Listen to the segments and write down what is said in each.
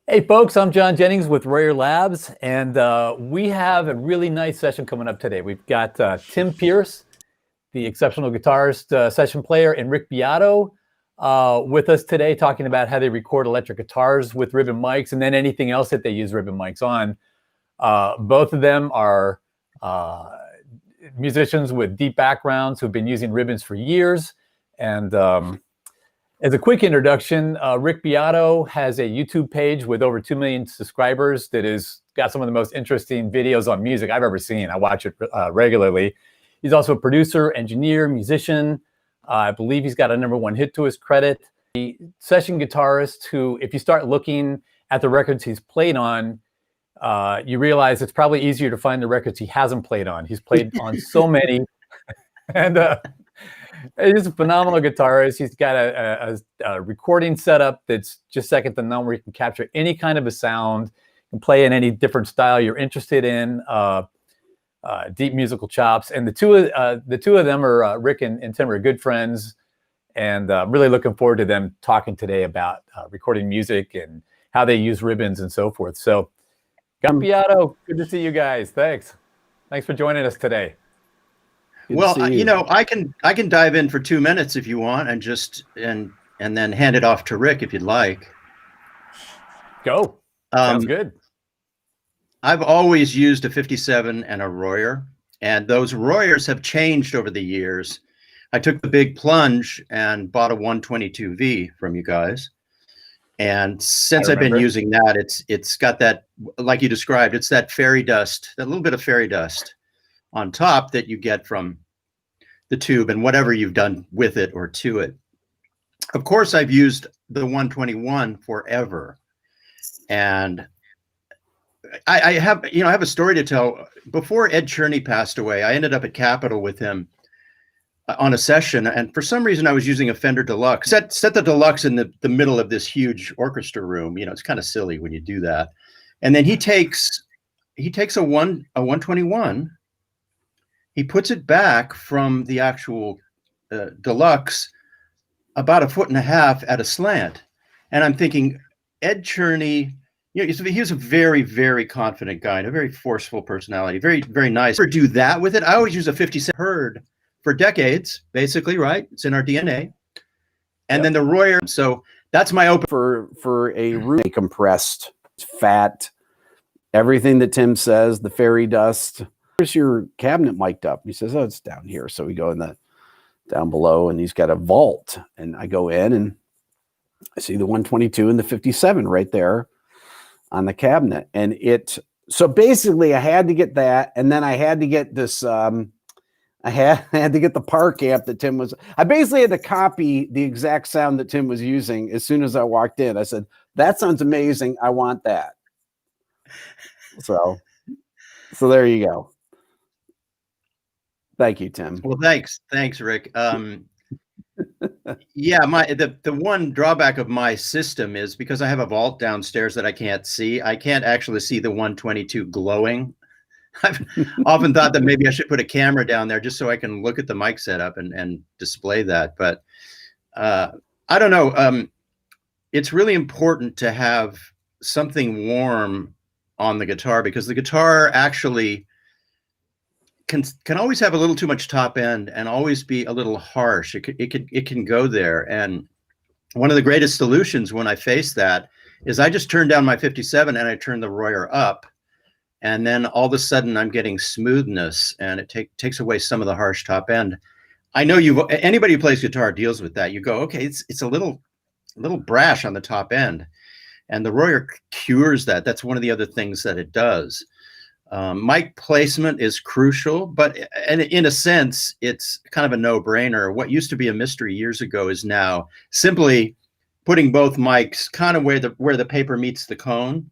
Hey folks, I'm John Jennings with Royer Labs, and we have a really nice session coming up today. We've got Tim Pierce, the exceptional guitarist, session player, and Rick Beato with us today, talking about how they record electric guitars with ribbon mics and then anything else that they use ribbon mics on. Both of them are musicians with deep backgrounds who've been using ribbons for years. And as a quick introduction, Rick Beato has a YouTube page with over 2 million subscribers that has got some of the most interesting videos on music I've ever seen. I watch it regularly. He's also a producer, engineer, musician. I believe he's got a #1 hit to his credit. A session guitarist who, if you start looking at the records he's played on, you realize it's probably easier to find the records he hasn't played on. He's played on so many. And he's a phenomenal guitarist. He's got a recording setup that's just second to none, where you can capture any kind of a sound and play in any different style you're interested in. Deep musical chops. And the two of them are Rick and Tim are good friends, and really looking forward to them talking today about recording music and how they use ribbons and so forth. So, Biato, good to see you guys. Thanks for joining us today. Well, you know, I can dive in for 2 minutes if you want, and just and then hand it off to Rick if you'd like. Go. Sounds good. I've always used a 57 and a Royer, and those Royers have changed over the years. I took the big plunge and bought a 122V from you guys, and since I've been using that, it's got that, like you described, it's that fairy dust, that little bit of fairy dust on top that you get from the tube and whatever you've done with it or to it. Of course, I've used the 121 forever, and I have a story to tell. Before Ed Cherney passed away, I ended up at Capitol with him on a session, and for some reason I was using a Fender Deluxe. Set the Deluxe in the middle of this huge orchestra room. You know, it's kind of silly when you do that. And then he takes a 121. He puts it back from the actual Deluxe about 1.5 feet at a slant. And I'm thinking, Ed Cherney, you know, he was a very, very confident guy and a very forceful personality, very, very nice. Never do that with it. I always use a 57 heard for decades, basically, right? It's in our DNA. And then the Royer. So that's my open for a room compressed, fat, everything that Tim says, the fairy dust. Where's your cabinet mic'd up? He says, oh, it's down here. So we go in the down below, and he's got a vault, and I go in and I see the 122 and the 57 right there on the cabinet. And so basically I had to get that, and then I had to get this I had to get the Park amp that Tim was. I basically had to copy the exact sound that Tim was using as soon as I walked in. I said, that sounds amazing, I want that. So there you go. Thank you, Tim. Well, thanks, Rick. Yeah, the one drawback of my system is because I have a vault downstairs that I can't see. I can't actually see the 122 glowing. I've often thought that maybe I should put a camera down there just so I can look at the mic setup and display that. But I don't know. It's really important to have something warm on the guitar, because the guitar actually can always have a little too much top end and always be a little harsh. It can go there. And one of the greatest solutions when I face that is I just turn down my 57 and I turn the Royer up, and then all of a sudden I'm getting smoothness, and it takes away some of the harsh top end. I know anybody who plays guitar deals with that. You go, okay, it's a little brash on the top end, and the Royer cures that. That's one of the other things that it does. Mic placement is crucial, but in a sense, it's kind of a no-brainer. What used to be a mystery years ago is now simply putting both mics kind of where the paper meets the cone.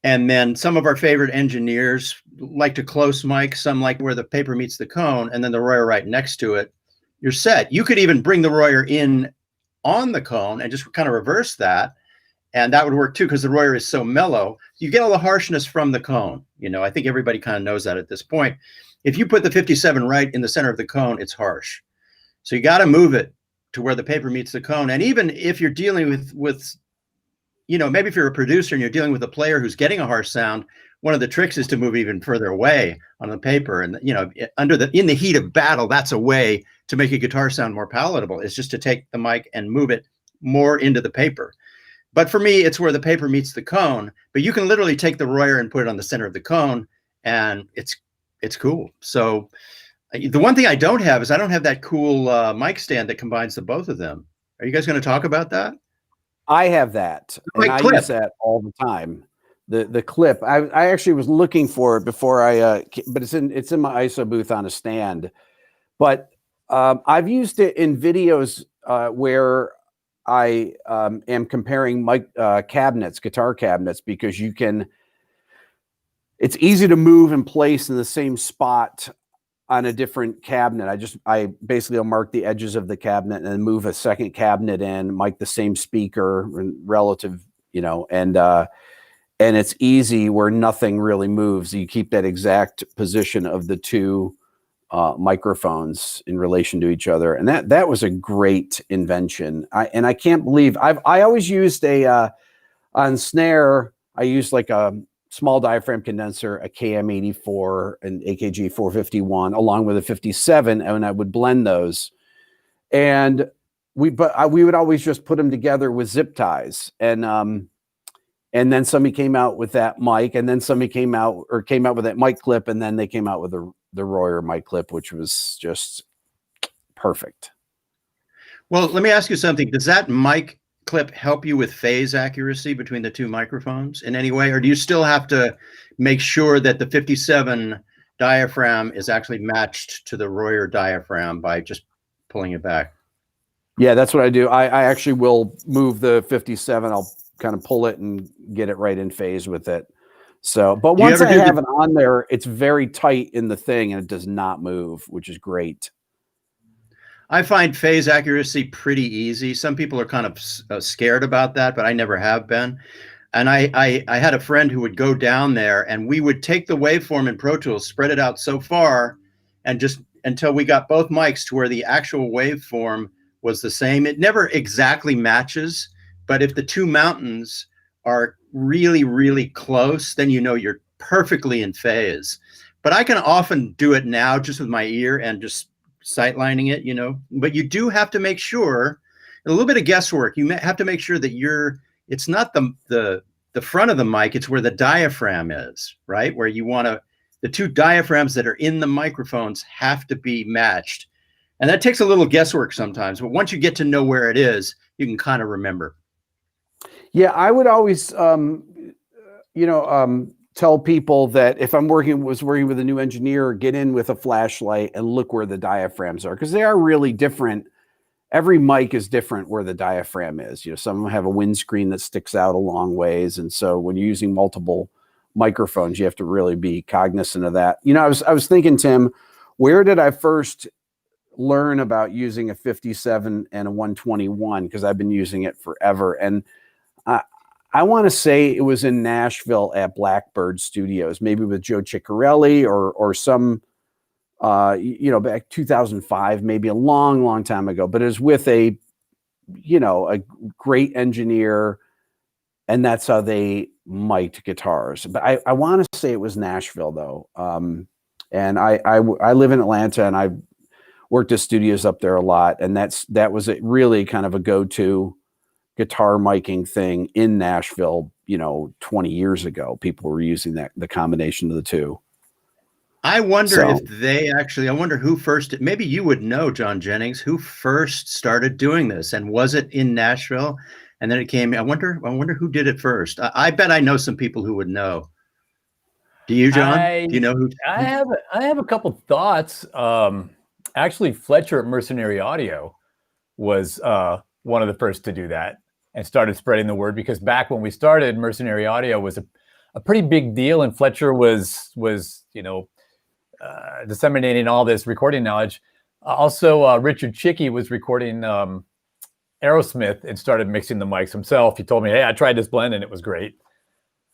And then some of our favorite engineers like to close mic, some like where the paper meets the cone, and then the Royer right next to it. You're set. You could even bring the Royer in on the cone and just kind of reverse that. And that would work too, because the Royer is so mellow. You get all the harshness from the cone. You know, I think everybody kind of knows that at this point. If you put the 57 right in the center of the cone, it's harsh. So you got to move it to where the paper meets the cone. And even if you're dealing with you know, maybe if you're a producer and you're dealing with a player who's getting a harsh sound, one of the tricks is to move even further away on the paper. And, you know, in the heat of battle, that's a way to make a guitar sound more palatable, is just to take the mic and move it more into the paper. But for me, it's where the paper meets the cone. But you can literally take the Royer and put it on the center of the cone, and it's cool. So the one thing I don't have is I don't have that cool mic stand that combines the both of them. Are you guys going to talk about that? I have that, and I use that all the time. The clip. I actually was looking for it before but it's in my ISO booth on a stand. But I've used it in videos where I am comparing mic cabinets, guitar cabinets, because it's easy to move and place in the same spot on a different cabinet. I basically will mark the edges of the cabinet and then move a second cabinet in, mic the same speaker relative, you know, and it's easy where nothing really moves. You keep that exact position of the two microphones in relation to each other. And that was a great invention. I can't believe I always used on snare, I used like a small diaphragm condenser, a KM84, an AKG 451, along with a 57, and I would blend those. And we would always just put them together with zip ties. And then somebody came out with that mic, and then somebody came out with that mic clip, and then they came out with the Royer mic clip, which was just perfect. Well, let me ask you something. Does that mic clip help you with phase accuracy between the two microphones in any way? Or do you still have to make sure that the 57 diaphragm is actually matched to the Royer diaphragm by just pulling it back? Yeah, that's what I do. I actually will move the 57. I'll kind of pull it and get it right in phase with it. So, but once I have it on there, it's very tight in the thing and it does not move, which is great. I find phase accuracy pretty easy. Some people are kind of scared about that, but I never have been. And I had a friend who would go down there, and we would take the waveform in Pro Tools, spread it out so far, and just until we got both mics to where the actual waveform was the same. It never exactly matches, but if the two mountains are really, really close, then you know you're perfectly in phase. But I can often do it now just with my ear and just sightlining it, you know. But you do have to make sure, a little bit of guesswork, you have to make sure that it's not the front of the mic, it's where the diaphragm is, right? Where you want to, the two diaphragms that are in the microphones have to be matched. And that takes a little guesswork sometimes, but once you get to know where it is, you can kind of remember. Yeah, I would always, tell people that if I'm working with a new engineer, get in with a flashlight and look where the diaphragms are, because they are really different. Every mic is different where the diaphragm is. You know, some of them have a windscreen that sticks out a long ways, and so when you're using multiple microphones, you have to really be cognizant of that. You know, I was thinking, Tim, where did I first learn about using a 57 and a 121? Because I've been using it forever, and I want to say it was in Nashville at Blackbird Studios, maybe with Joe Ciccarelli or some, back 2005, maybe a long, long time ago. But it was with a great engineer, and that's how they mic'd guitars. But I want to say it was Nashville, though. And I live in Atlanta, and I worked at studios up there a lot, and that was really kind of a go-to guitar miking thing in Nashville, 20 years ago. People were using the combination of the two. I wonder I wonder who first, maybe you would know, John Jennings, who first started doing this, and was it in Nashville? And then it came, I wonder who did it first. I bet I know some people who would know. Do you, John? Do you know who? I have a couple thoughts. Actually, Fletcher at Mercenary Audio was one of the first to do that and started spreading the word, because back when we started, Mercenary Audio was a pretty big deal, and Fletcher was disseminating all this recording knowledge. Also, Richard Chicky was recording Aerosmith and started mixing the mics himself. He told me, hey, I tried this blend and it was great.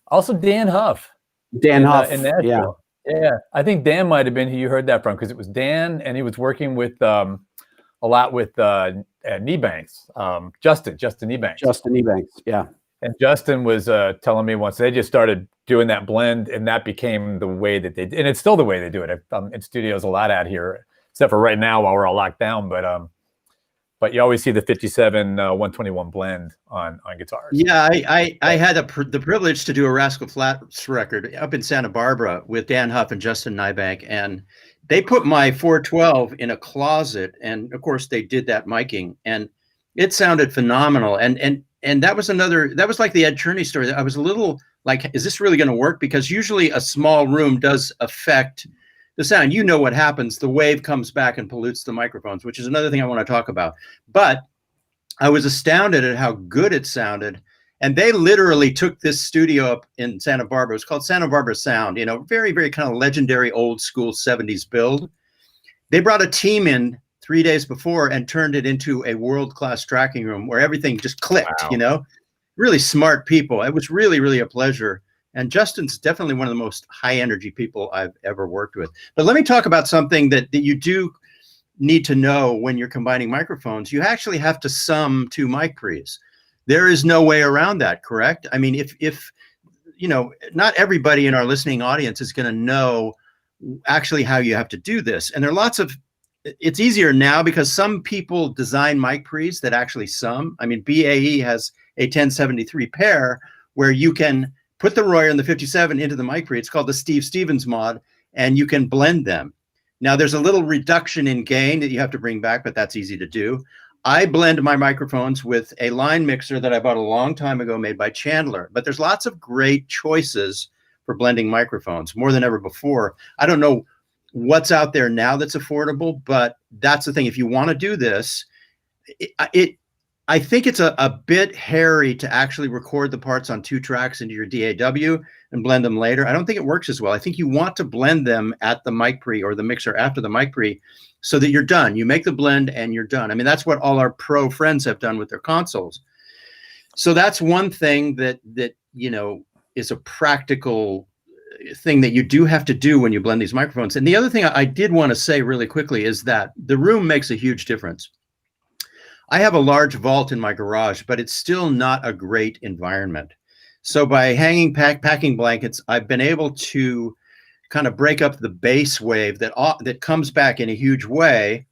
Also, Dan Huff. Dan Huff, in Nashville. Yeah. I think Dan might have been who you heard that from, because it was Dan, and he was working with a lot with Niebanks, Justin Niebanks. Justin Niebanks, yeah. And Justin was telling me once they just started doing that blend, and that became the way that they did. And it's still the way they do it. I'm in studios a lot out here, except for right now while we're all locked down. But you always see the 57 121 blend on guitars. Yeah, I had the privilege to do a Rascal Flatts record up in Santa Barbara with Dan Huff and Justin Nybank, and they put my 412 in a closet, and of course they did that miking, and it sounded phenomenal. And that was like the Ed Cherney story. I was a little like, is this really going to work? Because usually a small room does affect the sound. You know what happens. The wave comes back and pollutes the microphones, which is another thing I want to talk about. But I was astounded at how good it sounded. And they literally took this studio up in Santa Barbara. It was called Santa Barbara Sound, very, very kind of legendary old school 70s build. They brought a team in 3 days before and turned it into a world-class tracking room where everything just clicked. Wow. Really smart people. It was really, really a pleasure. And Justin's definitely one of the most high energy people I've ever worked with. But let me talk about something that you do need to know when you're combining microphones. You actually have to sum two mic pre's. There is no way around that, correct? I mean, if not everybody in our listening audience is going to know actually how you have to do this. And there are lots of, it's easier now because some people design mic pre's that actually sum. I mean, BAE has a 1073 pair where you can put the Royer and the 57 into the mic pre. It's called the Steve Stevens mod, and you can blend them. Now, there's a little reduction in gain that you have to bring back, but that's easy to do. I blend my microphones with a line mixer that I bought a long time ago made by Chandler, but there's lots of great choices for blending microphones, more than ever before. I don't know what's out there now that's affordable, but that's the thing. If you want to do this, I think it's a bit hairy to actually record the parts on 2 tracks into your DAW and blend them later. I don't think it works as well. I think you want to blend them at the mic pre or the mixer after the mic pre so that you're done. You make the blend and you're done. I mean, that's what all our pro friends have done with their consoles. So that's one thing that is a practical thing that you do have to do when you blend these microphones. And the other thing I did want to say really quickly is that the room makes a huge difference. I have a large vault in my garage, but it's still not a great environment. So by hanging packing blankets, I've been able to kind of break up the bass wave that comes back in a huge way.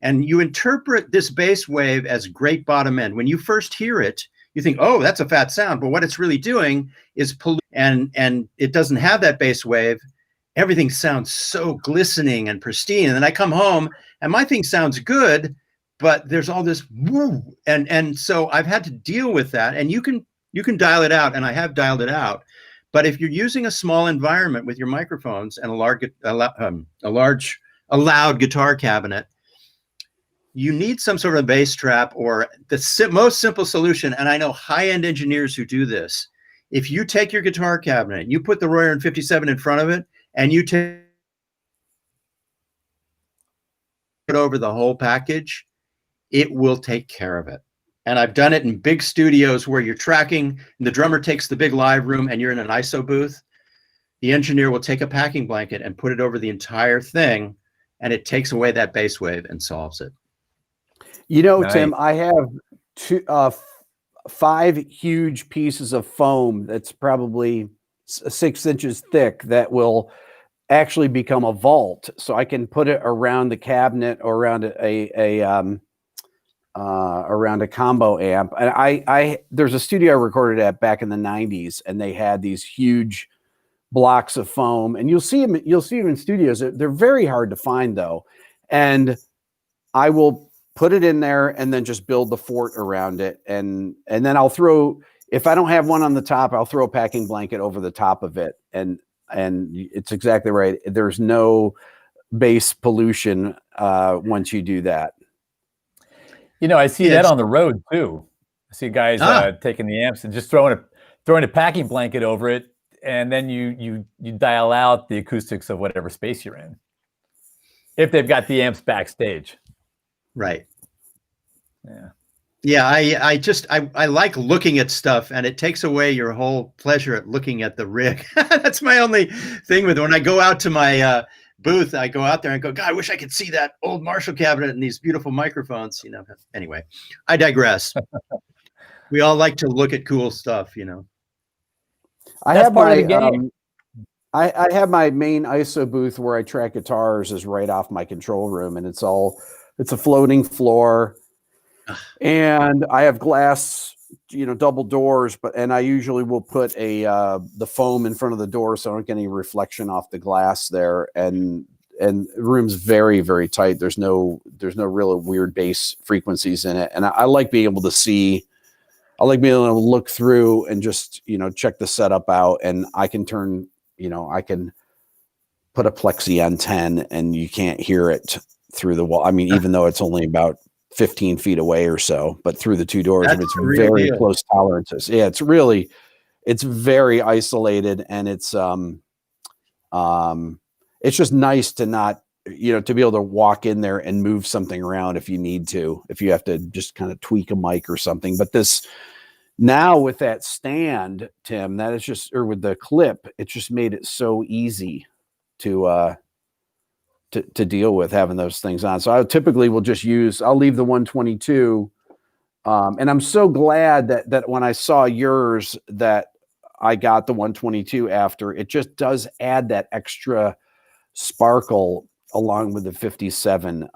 And you interpret this bass wave as great bottom end. When you first hear it, you think, oh, that's a fat sound. But what it's really doing is and it doesn't have that bass wave. Everything sounds so glistening and pristine. And then I come home and my thing sounds good, but there's all this woo. And so I've had to deal with that. And you can dial it out, and I have dialed it out. But if you're using a small environment with your microphones and a loud guitar cabinet, you need some sort of bass trap or the most simple solution. And I know high-end engineers who do this. If you take your guitar cabinet, you put the Royer and 57 in front of it, and you take it over the whole package, it will take care of it. And I've done it in big studios where you're tracking, and the drummer takes the big live room and you're in an ISO booth. The engineer will take a packing blanket and put it over the entire thing, and it takes away that bass wave and solves it. Nice. Tim, I have 5 huge pieces of foam that's probably 6 inches thick that will actually become a vault. So I can put it around the cabinet or around around a combo amp. And there's a studio I recorded at back in the 90s, and they had these huge blocks of foam, and you'll see them in studios. They're very hard to find though. And I will put it in there and then just build the fort around it. And then I'll throw, if I don't have one on the top, I'll throw a packing blanket over the top of it. And it's exactly right. There's no bass pollution once you do that. I see that on the road too. I see guys taking the amps and just throwing a packing blanket over it, and then you dial out the acoustics of whatever space you're in, if they've got the amps backstage. Right. Yeah. I like looking at stuff, and it takes away your whole pleasure at looking at the rig. That's my only thing with it. When I go out to my booth, I go out there and go, God, I wish I could see that old Marshall cabinet and these beautiful microphones. Anyway, I digress. We all like to look at cool stuff, you know. I That's have part of my the game. I have my main ISO booth where I track guitars is right off my control room, and it's a floating floor, and I have glass, double doors, and I usually will put the foam in front of the door so I don't get any reflection off the glass there, and the room's very, very tight. There's no real weird bass frequencies in it, and I like being able to see. I like being able to look through and just, check the setup out, and I can turn, I can put a Plexi on 10 and you can't hear it through the wall. I mean, even though it's only about 15 feet away or so, but through the two doors, That's it's a real very deal. close tolerances. Yeah, it's very isolated, and it's just nice to not, to be able to walk in there and move something around if you need to, if you have to just kind of tweak a mic or something. But now with that stand, Tim, that is just, or with the clip, it just made it so easy to deal with having those things on. So I typically will just I'll leave the 122. And I'm so glad that when I saw yours, that I got the 122 after. It just does add that extra sparkle along with the 57.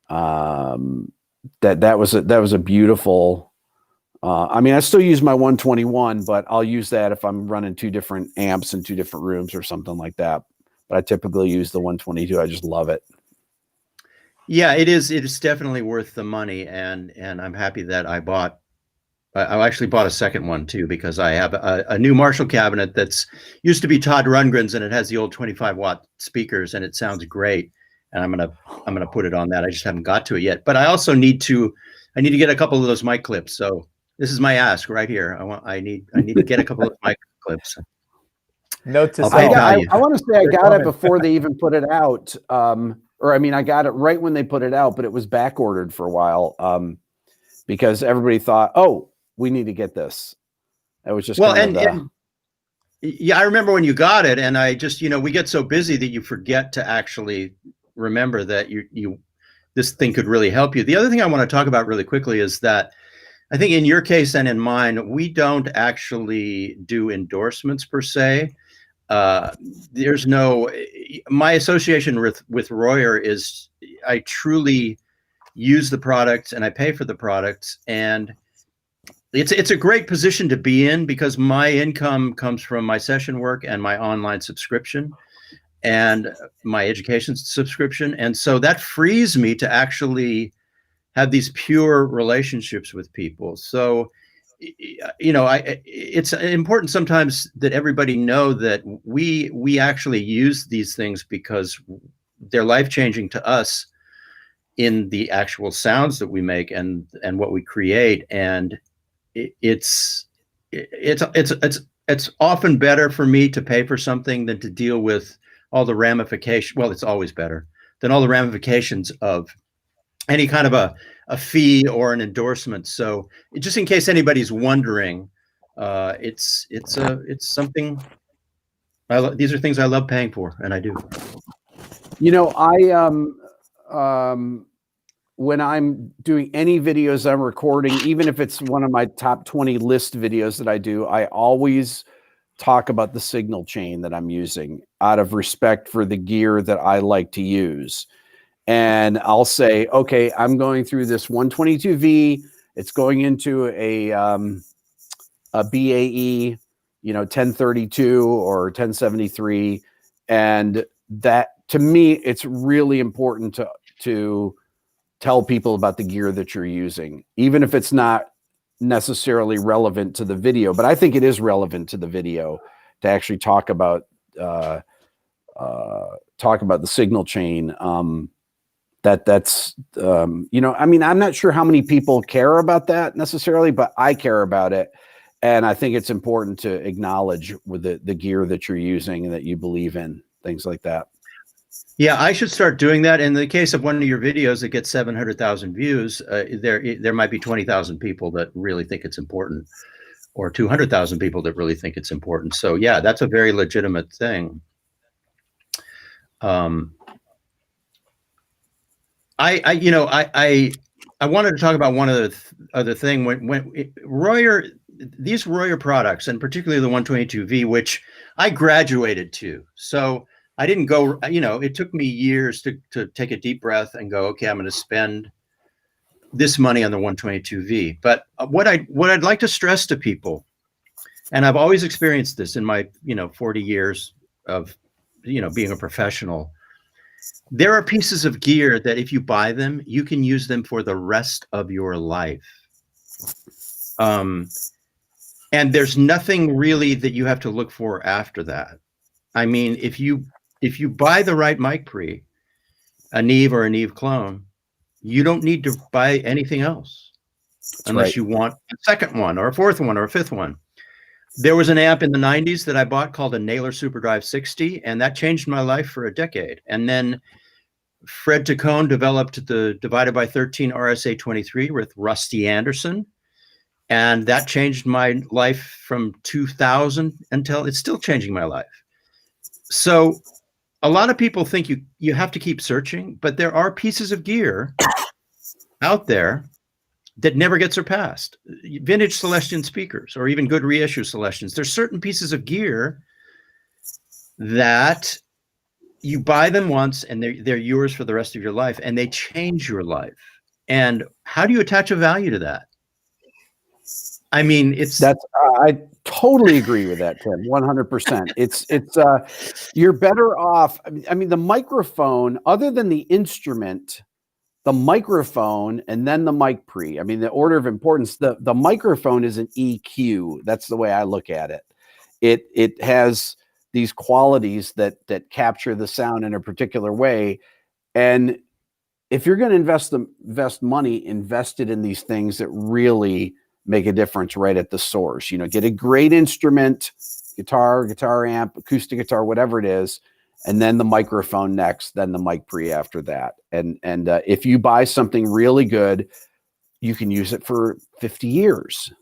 That was a beautiful. I mean, I still use my 121, but I'll use that if I'm running two different amps in two different rooms or something like that. But I typically use the 122. I just love it. Yeah, it is. It is definitely worth the money, and I'm happy that I actually bought a second one too, because I have a new Marshall cabinet that's used to be Todd Rundgren's, and it has the old 25-watt speakers, and it sounds great. And I'm gonna put it on that. I just haven't got to it yet. But I also need to get a couple of those mic clips. So this is my ask right here. I need to get a couple of mic clips. Note to I'll self. I want to say I They're got it coming. before they even put it out. Or I mean, I got it right when they put it out, but it was back ordered for a while because everybody thought, oh, we need to get this. It was just and yeah, I remember when you got it, and I just, we get so busy that you forget to actually remember that this thing could really help you. The other thing I want to talk about really quickly is that I think in your case and in mine, we don't actually do endorsements per se. There's no, my association with Royer is I truly use the product and I pay for the product, and it's a great position to be in because my income comes from my session work and my online subscription and my education subscription. And so that frees me to actually have these pure relationships with people. So, it's important sometimes that everybody know that we actually use these things because they're life-changing to us in the actual sounds that we make and what we create. And it's often better for me to pay for something than to deal with all the ramifications. Well, it's always better than all the ramifications of any kind of a fee or an endorsement. So just in case anybody's wondering, it's something. These are things I love paying for, and I do. When I'm doing any videos I'm recording, even if it's one of my top 20 list videos that I do, I always talk about the signal chain that I'm using out of respect for the gear that I like to use. And I'll say, okay, I'm going through this 122V. It's going into a BAE, 1032 or 1073. And that, to me, it's really important to tell people about the gear that you're using, even if it's not necessarily relevant to the video. But I think it is relevant to the video to actually talk about the signal chain. That's I mean, I'm not sure how many people care about that necessarily, but I care about it. And I think it's important to acknowledge with the gear that you're using and that you believe in, things like that. Yeah, I should start doing that. In the case of one of your videos that gets 700,000 views, there might be 20,000 people that really think it's important, or 200,000 people that really think it's important. So yeah, that's a very legitimate thing. I I wanted to talk about one other thing. These Royer products, and particularly the 122V, which I graduated to. So I didn't go, it took me years to take a deep breath and go, okay, I'm going to spend this money on the 122V. But what I'd like to stress to people, and I've always experienced this in my 40 years of being a professional, there are pieces of gear that if you buy them, you can use them for the rest of your life. And there's nothing really that you have to look for after that. I mean, if you buy the right mic pre, a Neve or a Neve clone, you don't need to buy anything else. That's unless you want a second one or a fourth one or a fifth one. There was an amp in the 90s that I bought called a Naylor Superdrive 60, and that changed my life for a decade. And then Fred Tacone developed the Divided by 13 RSA 23 with Rusty Anderson, and that changed my life from 2000 until it's still changing my life. So a lot of people think you have to keep searching, but there are pieces of gear out there that never get surpassed. Vintage Celestion speakers, or even good reissue Celestions. There's certain pieces of gear that you buy them once and they're yours for the rest of your life, and they change your life. And how do you attach a value to that? I mean, I totally agree with that, Tim. 100%. It's you're better off. I mean, the microphone, other than the instrument, the microphone, and then the mic pre. I mean, the order of importance. The microphone is an EQ. That's the way I look at it. It has these qualities that capture the sound in a particular way. And if you're going to invest money, invest it in these things that really make a difference right at the source. Get a great instrument, guitar amp, acoustic guitar, whatever it is, and then the microphone next, then the mic pre after that. And if you buy something really good, you can use it for 50 years.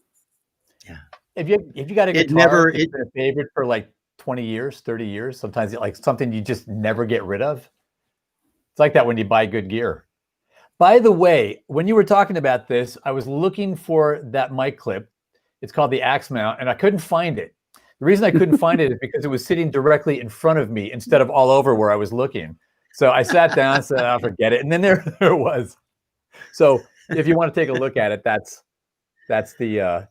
Yeah. If you got a guitar that's been a favorite for like 20 years, 30 years, sometimes like something you just never get rid of. It's like that when you buy good gear. By the way, when you were talking about this, I was looking for that mic clip. It's called the Axe Mount, and I couldn't find it. The reason I couldn't find it is because it was sitting directly in front of me instead of all over where I was looking. So I sat down and said, I'll forget it. And then there it was. So if you want to take a look at it, that's the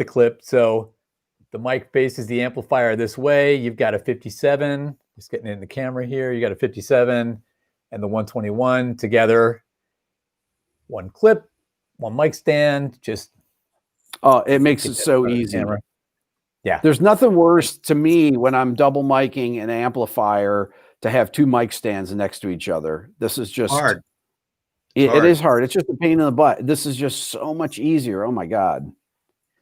clip. So the mic faces the amplifier this way. You've got a 57, just getting in the camera here. You got a 57 and the 121 together. One clip, one mic stand, just. Oh, it makes it so easy. Yeah. There's nothing worse to me when I'm double miking an amplifier to have two mic stands next to each other. This is just hard. It is hard. It's just a pain in the butt. This is just so much easier. Oh my God.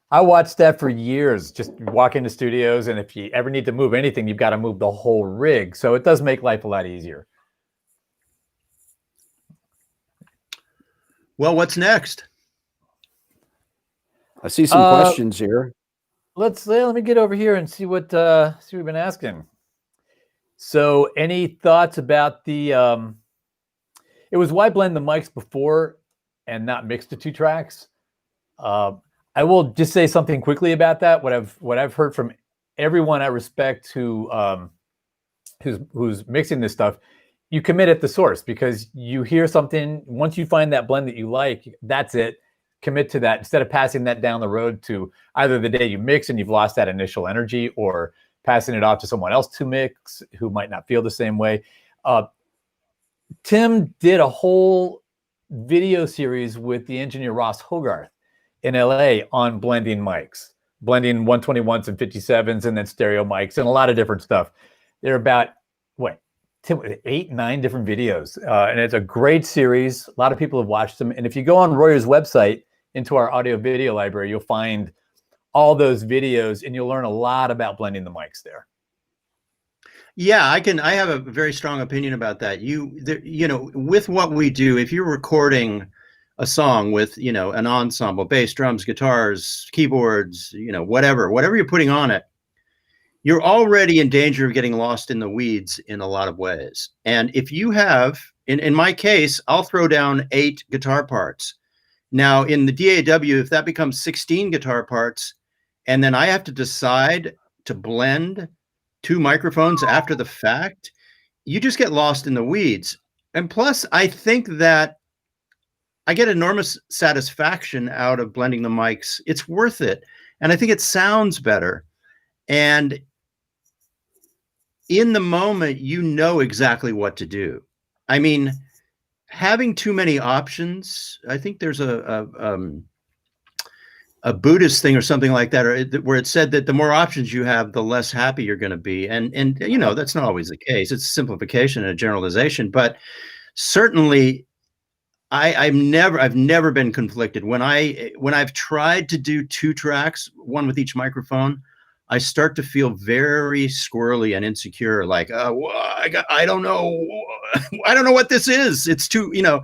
I watched that for years, just walk into studios, and if you ever need to move anything, you've got to move the whole rig. So it does make life a lot easier. Well, what's next? I see some questions here. Let me get over here and see what we've been asking. So any thoughts about the it was why blend the mics before and not mix the two tracks? I will just say something quickly about that. What I've heard from everyone I respect who's mixing this stuff, you commit at the source, because you hear something, once you find that blend that you like, that's it. Commit to that instead of passing that down the road to either the day you mix and you've lost that initial energy, or passing it off to someone else to mix who might not feel the same way. Tim did a whole video series with the engineer Ross Hogarth in LA on blending mics, blending 121s and 57s and then stereo mics and a lot of different stuff. They're about, Tim, 8, 9 different videos. And it's a great series. A lot of people have watched them. And if you go on Royer's website into our audio video library, you'll find all those videos and you'll learn a lot about blending the mics there. Yeah, I have a very strong opinion about that. With what we do, if you're recording a song with, an ensemble, bass, drums, guitars, keyboards, whatever you're putting on it, you're already in danger of getting lost in the weeds in a lot of ways. And if you have In my case, I'll throw down 8 guitar parts. Now in the DAW, if that becomes 16 guitar parts, and then I have to decide to blend 2 microphones after the fact, you just get lost in the weeds. And plus, I think that I get enormous satisfaction out of blending the mics. It's worth it. And I think it sounds better. And in the moment, you know exactly what to do. I mean, having too many options, I think there's a Buddhist thing or something like that, or where it said that the more options you have, the less happy you're going to be. And you know, that's not always the case. It's a simplification and a generalization, but certainly I've never been conflicted when I've tried to do 2 tracks, one with each microphone. I start to feel very squirrely and insecure, like, I don't know what this is. It's too, you know,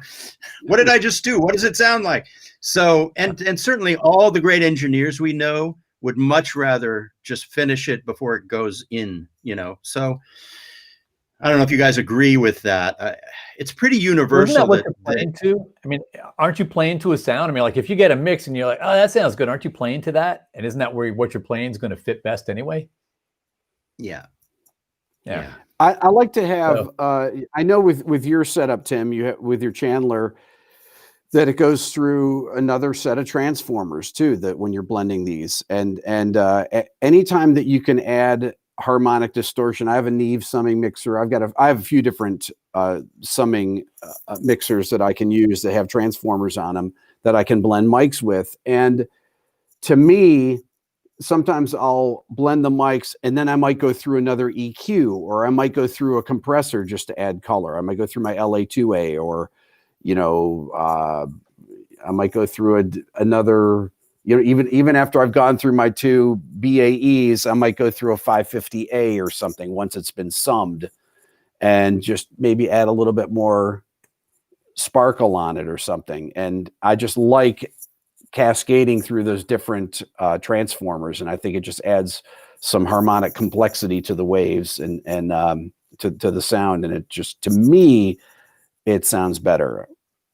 what did I just do? What does it sound like? So, and certainly all the great engineers we know would much rather just finish it before it goes in, you know. So I don't know if you guys agree with that. It's pretty universal. Isn't that what you're playing to? I mean, aren't you playing to a sound? I mean, like if you get a mix and you're like, oh, that sounds good, aren't you playing to that? And isn't that where what you're playing is going to fit best anyway? Yeah. I like to have. I know with your setup, Tim, you have, with your Chandler, that it goes through another set of transformers too. That when you're blending these, and anytime that you can add harmonic distortion. I have a Neve summing mixer. I have a few different summing mixers that I can use that have transformers on them that I can blend mics with. And to me, sometimes I'll blend the mics and then I might go through another EQ, or I might go through a compressor just to add color. I might go through my LA2A, or, you know, I might go through another, you know, even after I've gone through my 2 BAEs, I might go through a 550A or something once it's been summed, and just maybe add a little bit more sparkle on it or something. And I just like cascading through those different transformers, and I think it just adds some harmonic complexity to the waves and to the sound. And it just, to me, it sounds better.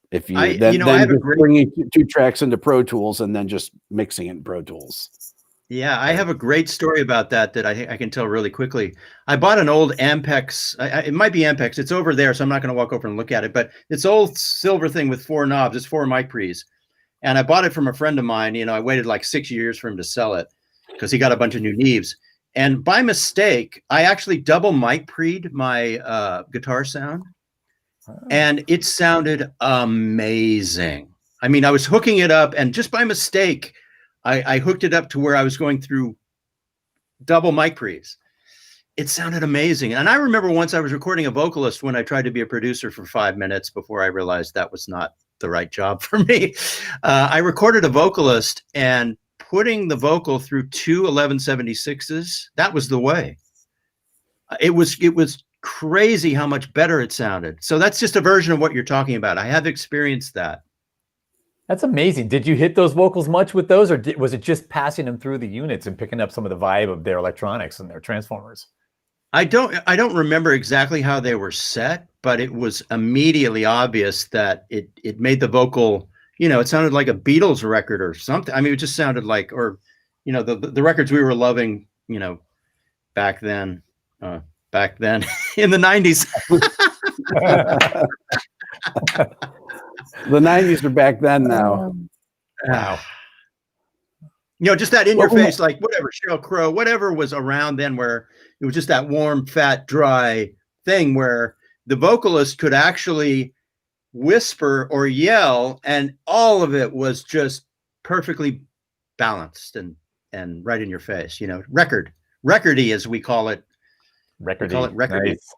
If you then bringing 2 tracks into Pro Tools and then just mixing it in Pro Tools. Yeah, I have a great story about that I can tell really quickly. I bought an old Ampex. It might be Ampex. It's over there, so I'm not going to walk over and look at it. But it's old silver thing with 4 knobs. It's 4 mic pre's, and I bought it from a friend of mine. You know, I waited like 6 years for him to sell it because he got a bunch of new Neves. And by mistake, I actually double mic pre'd my guitar sound. And it sounded amazing. I mean, I was hooking it up, and just by mistake, I hooked it up to where I was going through double mic pre's. It sounded amazing. And I remember once I was recording a vocalist when I tried to be a producer for 5 minutes before I realized that was not the right job for me. I recorded a vocalist, and putting the vocal through 2 1176s, that was the way. It was crazy how much better it sounded. So that's just a version of what you're talking about. I have experienced that. That's amazing. Did you hit those vocals much with those, or was it just passing them through the units and picking up some of the vibe of their electronics and their transformers? I don't remember exactly how they were set, but it was immediately obvious that it made the vocal, you know, it sounded like a Beatles record or something. I mean, it just sounded like, or, you know, the records we were loving, you know, back then in the 90s. The 90s are back then now. Wow. You know, just that in your face, like whatever, Sheryl Crow, whatever was around then, where it was just that warm, fat, dry thing where the vocalist could actually whisper or yell, and all of it was just perfectly balanced and right in your face, you know, recordy, as we call it. Recordy. Call it recordy. Nice.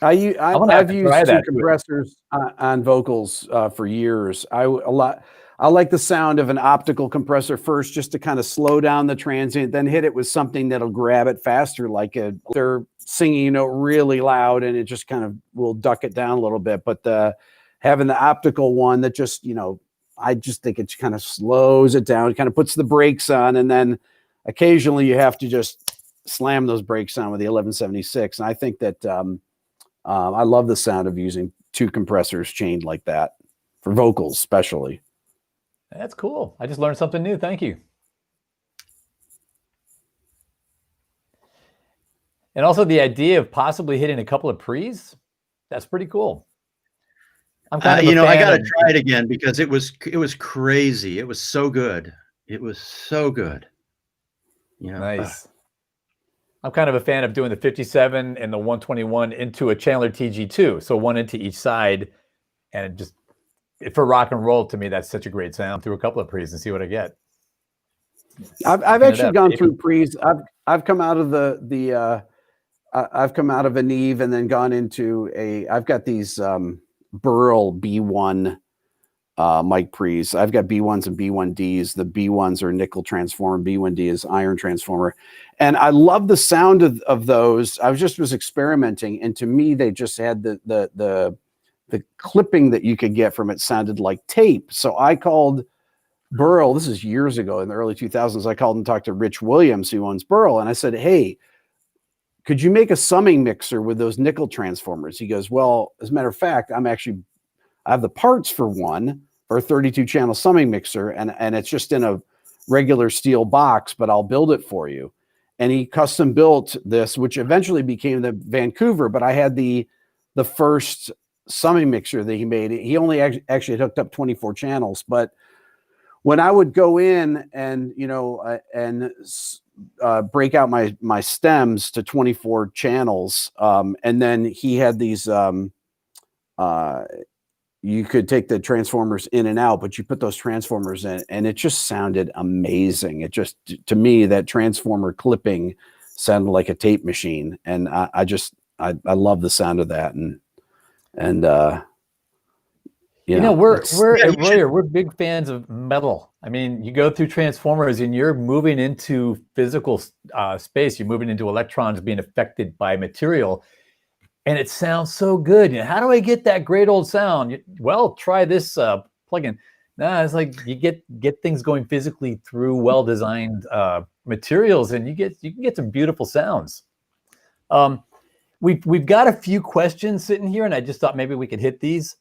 I've used 2 compressors on vocals for years. I like the sound of an optical compressor first, just to kind of slow down the transient, then hit it with something that'll grab it faster, like they're singing, you know, really loud, and it just kind of will duck it down a little bit. But having the optical one that just, you know, I just think it kind of slows it down, kind of puts the brakes on, and then occasionally you have to just slam those brakes on with the 1176. And I think that I love the sound of using two compressors chained like that for vocals, especially. That's cool. I just learned something new. Thank you. And also the idea of possibly hitting a couple of pre's, that's pretty cool. I'm kind of I got to try it again because it was crazy. It was so good. It was so good. Nice. I'm kind of a fan of doing the 57 and the 121 into a Chandler TG2. So one into each side, and just for rock and roll, to me, that's such a great sound. Through a couple of pre's and see what I get. I've actually gone through pre's. I've come out of I've come out of a Neve and then gone into I've got these Burl B1 mic pre's. I've got B1s and B1Ds. The B1s are nickel transformer, B1D is iron transformer. And I love the sound of those. I was experimenting, and to me, they just had the clipping that you could get from it sounded like tape. So I called Burl, this is years ago in the early 2000s, I called and talked to Rich Williams, who owns Burl, and I said, hey, could you make a summing mixer with those nickel transformers? He goes, well, as a matter of fact, I have the parts for one, for a 32 channel summing mixer, and it's just in a regular steel box, but I'll build it for you. And he custom built this, which eventually became the Vancouver, but I had the first summing mixer that he made. He only actually hooked up 24 channels, but when I would go in and, break out my stems to 24 channels, and then he had these, you could take the transformers in and out, but you put those transformers in and it just sounded amazing. It just, to me, that transformer clipping sounded like a tape machine. And I love the sound of that. We're big fans of metal. I mean, you go through transformers and you're moving into physical space. You're moving into electrons being affected by material. And it sounds so good. How do I get that great old sound? Well, try this plugin. No, it's like you get things going physically through well-designed materials, and you can get some beautiful sounds. We've got a few questions sitting here, and I just thought maybe we could hit these.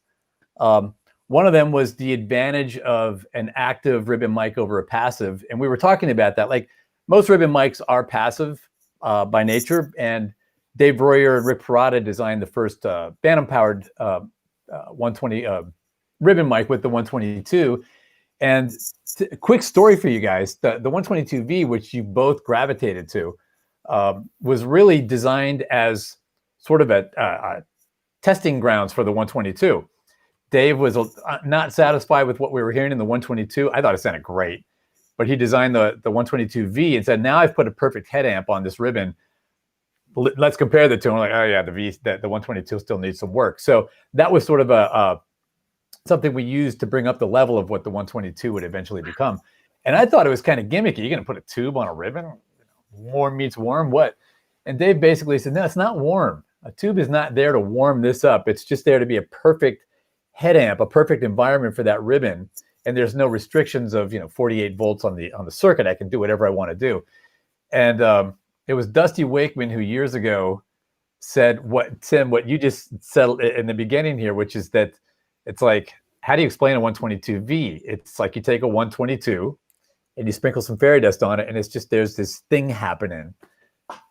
One of them was the advantage of an active ribbon mic over a passive, and we were talking about that. Like most ribbon mics are passive by nature, and Dave Royer and Rick Beato designed the first Bantam-powered 120 ribbon mic with the 122. And a quick story for you guys: the 122V, which you both gravitated to, was really designed as sort of a testing grounds for the 122. Dave was not satisfied with what we were hearing in the 122. I thought it sounded great, but he designed the 122V and said, "Now I've put a perfect head amp on this ribbon. Let's compare the two." And we're like, "Oh yeah, the 122 still needs some work." So that was sort of something we used to bring up the level of what the 122 would eventually become. And I thought it was kind of gimmicky. You're going to put a tube on a ribbon? Warm meets warm, what? And Dave basically said, no, it's not warm. A tube is not there to warm this up. It's just there to be a perfect head amp, a perfect environment for that ribbon. And there's no restrictions of 48 volts on the circuit. I can do whatever I want to do. And it was Dusty Wakeman who years ago said what you just said in the beginning here, which is that it's like, how do you explain a 122V? It's like you take a 122 and you sprinkle some fairy dust on it, and it's just there's this thing happening.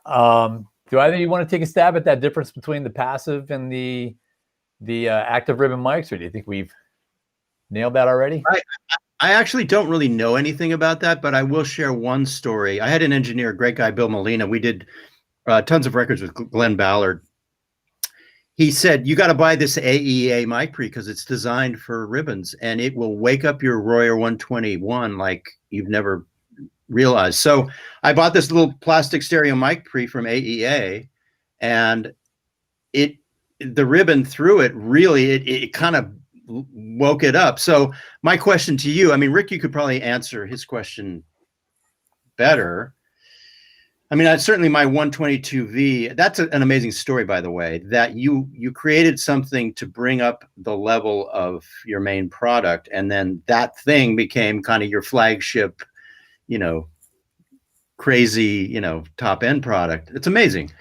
Do either of you want to take a stab at that difference between the passive and the active ribbon mics, or do you think we've nailed that already? I actually don't really know anything about that, but I will share one story. I had an engineer, a great guy, Bill Molina. We did tons of records with Glenn Ballard. He said, you got to buy this AEA mic pre because it's designed for ribbons, and it will wake up your Royer 121 like you've never realized. So I bought this little plastic stereo mic pre from AEA, and the ribbon through it really, it kind of woke it up. So my question to you, I mean, Rick, you could probably answer his question better. I mean, certainly my 122V, that's an amazing story, by the way, that you created something to bring up the level of your main product. And then that thing became kind of your flagship, crazy, top end product. It's amazing.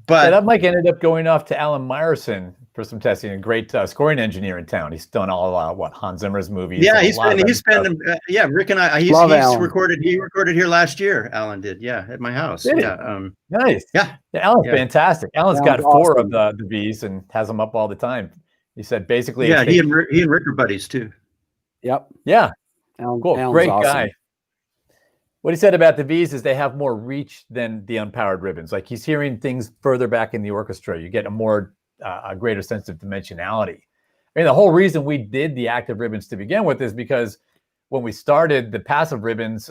But that mic ended up going off to Alan Meyerson for some testing. A great scoring engineer in town. He's done all what Hans Zimmer's movies. Yeah, and he's been yeah. Rick and I. He's recorded. He recorded here last year. Alan did. Yeah, at my house. Yeah. Nice. Yeah. Alan's fantastic. Alan's got Alan's 4 awesome. of the V's and has them up all the time. He said basically. Yeah, he and Rick are buddies too. Yep. Yeah. Cool. Great guy. What he said about the V's is they have more reach than the unpowered ribbons. Like he's hearing things further back in the orchestra. You get a greater sense of dimensionality. I mean, the whole reason we did the active ribbons to begin with is because when we started, the passive ribbons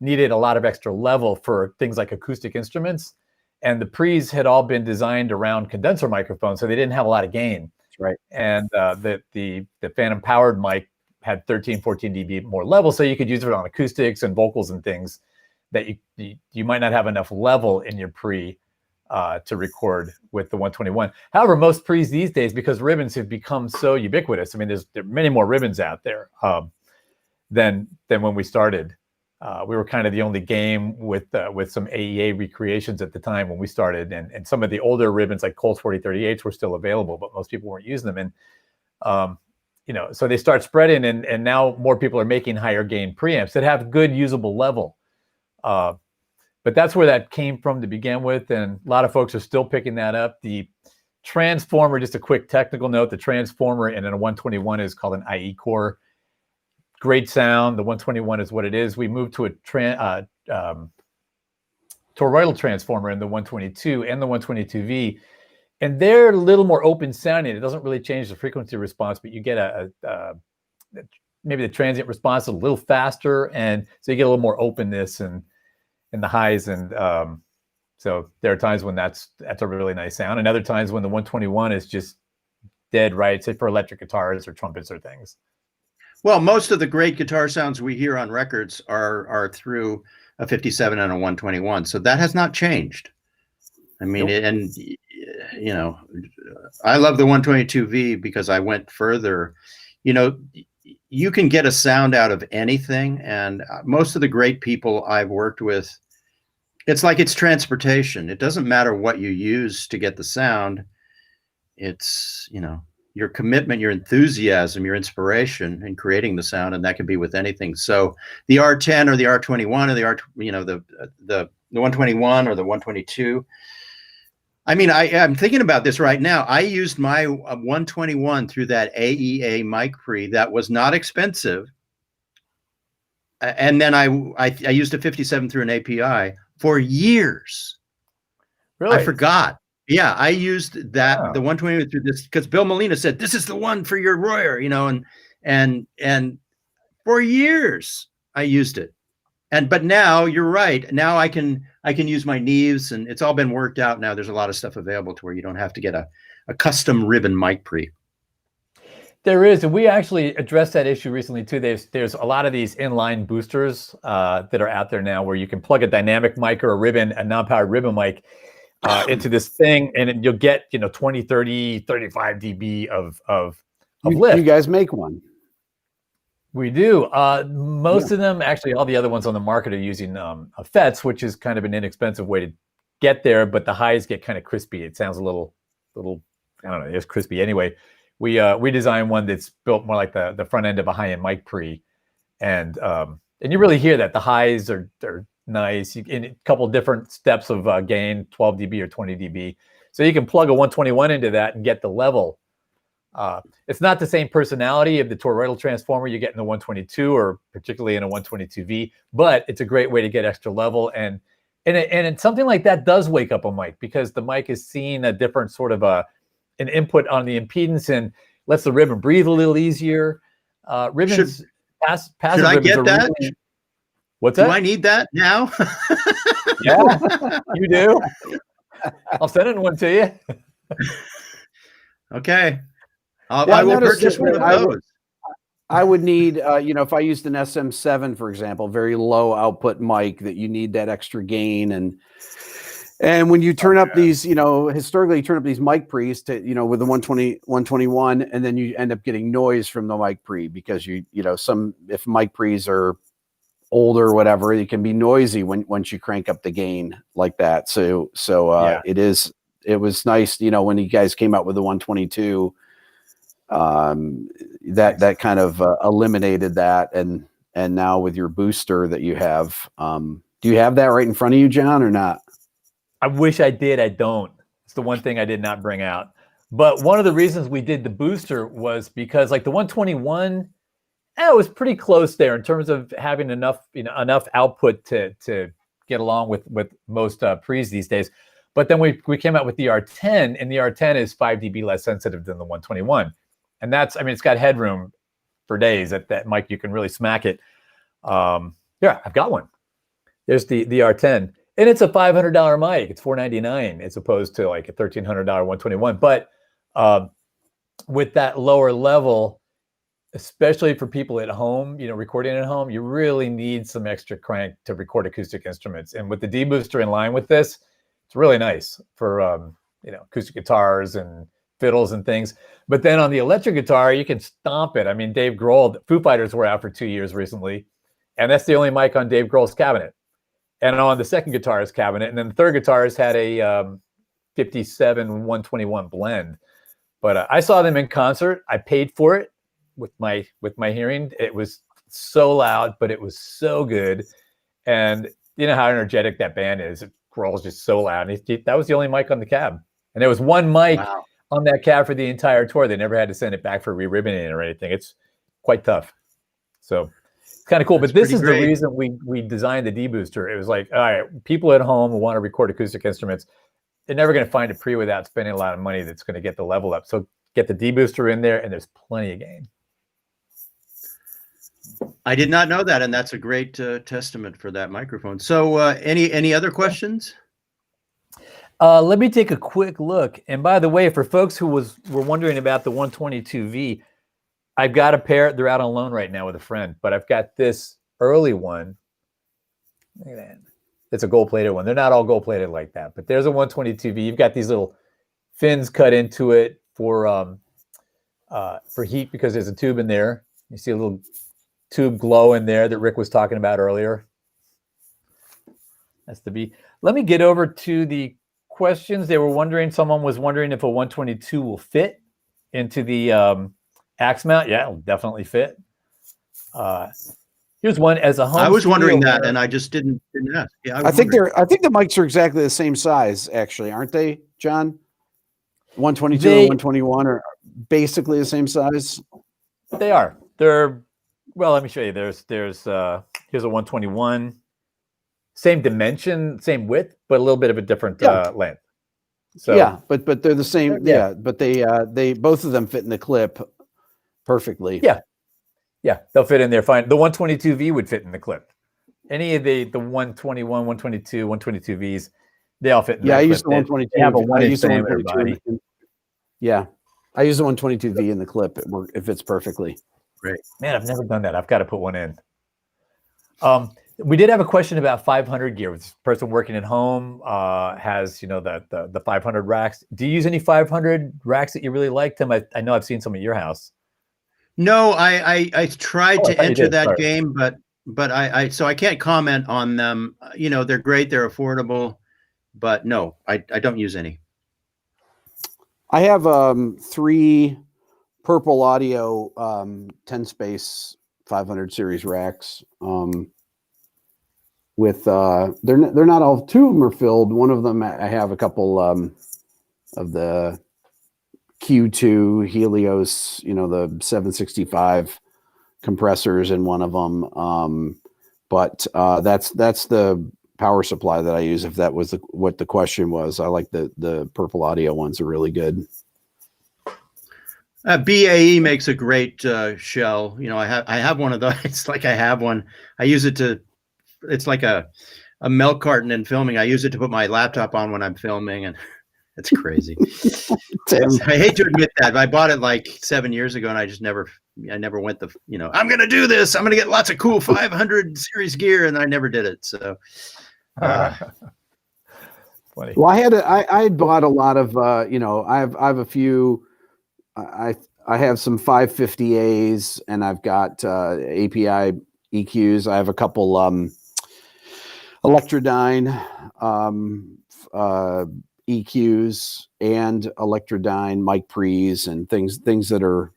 needed a lot of extra level for things like acoustic instruments. And the pre's had all been designed around condenser microphones, so they didn't have a lot of gain. That's right. And the phantom powered mic had 13, 14 dB more level, so you could use it on acoustics and vocals and things that you might not have enough level in your pre to record with the 121. However, most pre's these days, because ribbons have become so ubiquitous, I mean, there are many more ribbons out there than when we started. We were kind of the only game with some AEA recreations at the time when we started, and some of the older ribbons like Coles 4038s were still available, but most people weren't using them. And so they start spreading, and now more people are making higher gain preamps that have good usable level. But that's where that came from to begin with, and a lot of folks are still picking that up. The transformer, just a quick technical note, the transformer in a 121 is called an IE core. Great sound. The 121 is what it is. We moved to a toroidal transformer in the 122 and the 122V. And they're a little more open sounding. It doesn't really change the frequency response, but you get maybe the transient response a little faster, and so you get a little more openness and the highs. And so there are times when that's a really nice sound, and other times when the 121 is just dead right, say for electric guitars or trumpets or things. Well, most of the great guitar sounds we hear on records are through a 57 and a 121, so that has not changed. I mean, and I love the 122V because I went further. You can get a sound out of anything, and most of the great people I've worked with, it's like it's transportation. It doesn't matter what you use to get the sound. It's, your commitment, your enthusiasm, your inspiration in creating the sound, and that could be with anything. So the R10 or the R21 or the 121 or the 122. I mean, I'm thinking about this right now. I used my 121 through that AEA mic pre that was not expensive, and then I used a 57 through an API for years. Really? I forgot. Yeah, I used that the 120 through this because Bill Molina said this is the one for your Royer, and for years I used it. But now you're right. Now I can use my Neves, and it's all been worked out. Now there's a lot of stuff available to where you don't have to get a custom ribbon mic pre. There is, and we actually addressed that issue recently too. There's a lot of these inline boosters that are out there now where you can plug a dynamic mic or a ribbon, a non-powered ribbon mic into this thing, and you'll get 20, 30, 35 dB of lift. You guys make one? We do. Most of them, actually, all the other ones on the market are using FETs, which is kind of an inexpensive way to get there, but the highs get kind of crispy. It sounds a little, I don't know, it's crispy. Anyway, we designed one that's built more like the front end of a high-end mic pre, and you really hear that the highs are nice. In a couple different steps of gain, 12 dB or 20 dB. So you can plug a 121 into that and get the level. It's not the same personality of the toroidal transformer you get in the 122 or particularly in a 122V, but it's a great way to get extra level. And something like that does wake up a mic because the mic is seeing a different sort of an input on the impedance and lets the ribbon breathe a little easier. Ribbons, passive should I ribbons get that? Really, what's that? Do I need that now? Yeah, you do. I'll send it one to you. Okay. I will purchase one of those. I would need, if I used an SM7, for example, very low output mic, that you need that extra gain. And when you turn up these, historically you turn up these mic pre's to, with the 120, 121, and then you end up getting noise from the mic pre because if mic pre's are older or whatever, it can be noisy once you crank up the gain like that. So it is it was nice, you know, when you guys came out with the 122, that kind of eliminated that. And now with your booster that you have, do you have that right in front of you, John, or not? I wish I did. I don't. It's the one thing I did not bring out. But one of the reasons we did the booster was because like the 121, it was pretty close there in terms of having enough, enough output to get along with most pre's these days. But then we came out with the R10, and the R10 is 5 dB less sensitive than the 121. And that's, I mean, it's got headroom for days. At that mic, you can really smack it. Yeah, I've got one. There's the R10. And it's a $500 mic. It's $499 as opposed to like a $1,300 121. But with that lower level, especially for people at home, recording at home, you really need some extra crank to record acoustic instruments. And with the D-Booster in line with this, it's really nice for acoustic guitars and fiddles and things. But then on the electric guitar, you can stomp it. I mean, Dave Grohl, Foo Fighters were out for 2 years recently, and that's the only mic on Dave Grohl's cabinet. And on the second guitarist cabinet, and then the third guitarist had a 57 121 blend. But I saw them in concert. I paid for it with my hearing. It was so loud, but it was so good. And you know how energetic that band is. Grohl's just so loud. And that was the only mic on the cab. And there was one mic on that cab for the entire tour. They never had to send it back for re-ribboning or anything. It's quite tough. So it's kind of cool. But this is the reason we designed the D-Booster. It was like, all right, people at home who want to record acoustic instruments, they're never going to find a pre without spending a lot of money that's going to get the level up. So get the D-Booster in there, and there's plenty of gain. I did not know that, and that's a great testament for that microphone. So any other questions? Let me take a quick look. And by the way, for folks who were wondering about the 122V, I've got a pair. They're out on loan right now with a friend, but I've got this early one. Look at that. It's a gold-plated one. They're not all gold-plated like that, but there's a 122V. You've got these little fins cut into it for heat because there's a tube in there. You see a little tube glow in there that Rick was talking about earlier. That's the B. Let me get over to the questions. Someone was wondering if a 122 will fit into the axe mount. Yeah, it'll definitely fit. Here's one as a home. I was wondering that, and I just didn't ask. Yeah, I think the mics are exactly the same size, actually, aren't they, John? 122 and 121 are basically the same size. They are. They're, well, let me show you. Here's a 121, same dimension, same width, but a little bit of a different length. So yeah, but they're the same. Yeah, but they both of them fit in the clip perfectly. Yeah, they'll fit in there fine. The 122V would fit in the clip. Any of the 121, 122, 122Vs, they all fit in I clip. use the 122. They have a 1-inch diameter. Yeah, I use the 122V in the clip. It fits perfectly. Great. Man, I've never done that. I've got to put one in. We did have a question about 500 gear. This person working at home has, the 500 racks. Do you use any 500 racks that you really like, Tim? I know I've seen some at your house. No, I tried to enter that game, but I can't comment on them. They're great, they're affordable, but no, I don't use any. I have 3 Purple Audio 10 space 500 series racks. With they're not all, 2 of them are filled. One of them I have a couple of the Q2 Helios, the 765 compressors in one of them. But that's the power supply that I use. If that was what the question was, I like the Purple Audio ones are really good. BAE makes a great shell. I have one of those. It's like I have one. I use it it's like a milk carton in filming. I use it to put my laptop on when I'm filming, and it's crazy. I hate to admit that, but I bought it like 7 years ago, and I never went I'm going to do this. I'm going to get lots of cool 500 series gear, and I never did it. So, funny. Well, I had bought a lot of, I have a few, I have some 550As, and I've got API EQs. I have a couple Electrodyne EQs and Electrodyne mic pre's and things that are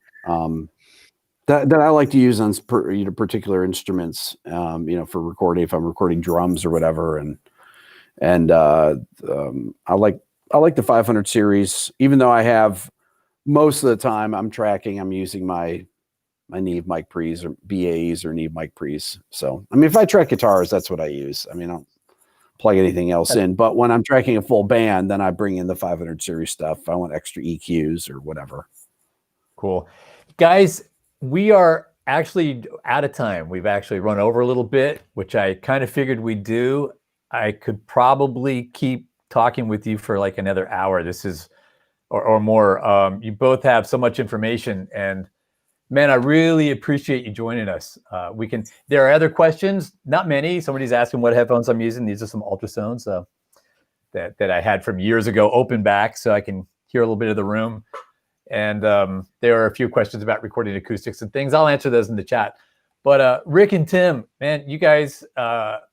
that I like to use on particular instruments, for recording, if I'm recording drums or whatever. And I like the 500 series, even though I have most of the time I'm using my Neve mic pre's or BAEs or Neve mic pre's. So, I mean, if I track guitars, that's what I use. I mean, I don't plug anything else in, but when I'm tracking a full band, then I bring in the 500 series stuff. If I want extra EQs or whatever. Cool. Guys, we are actually out of time. We've actually run over a little bit, which I kind of figured we'd do. I could probably keep talking with you for like another hour. This is, or more. You both have so much information, and man, I really appreciate you joining us. There are other questions, not many. Somebody's asking what headphones I'm using. These are some ultrasounds that I had from years ago, open back, so I can hear a little bit of the room. And there are a few questions about recording acoustics and things. I'll answer those in the chat. But Rick and Tim, man, you guys,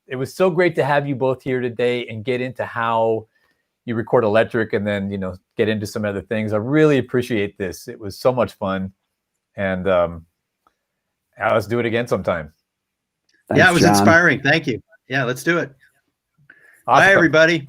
it was so great to have you both here today and get into how you record electric and then, get into some other things. I really appreciate this. It was so much fun. And let's do it again sometime. Thanks, yeah, it was John. Inspiring. Thank you. Yeah, let's do it. Awesome. Bye, everybody.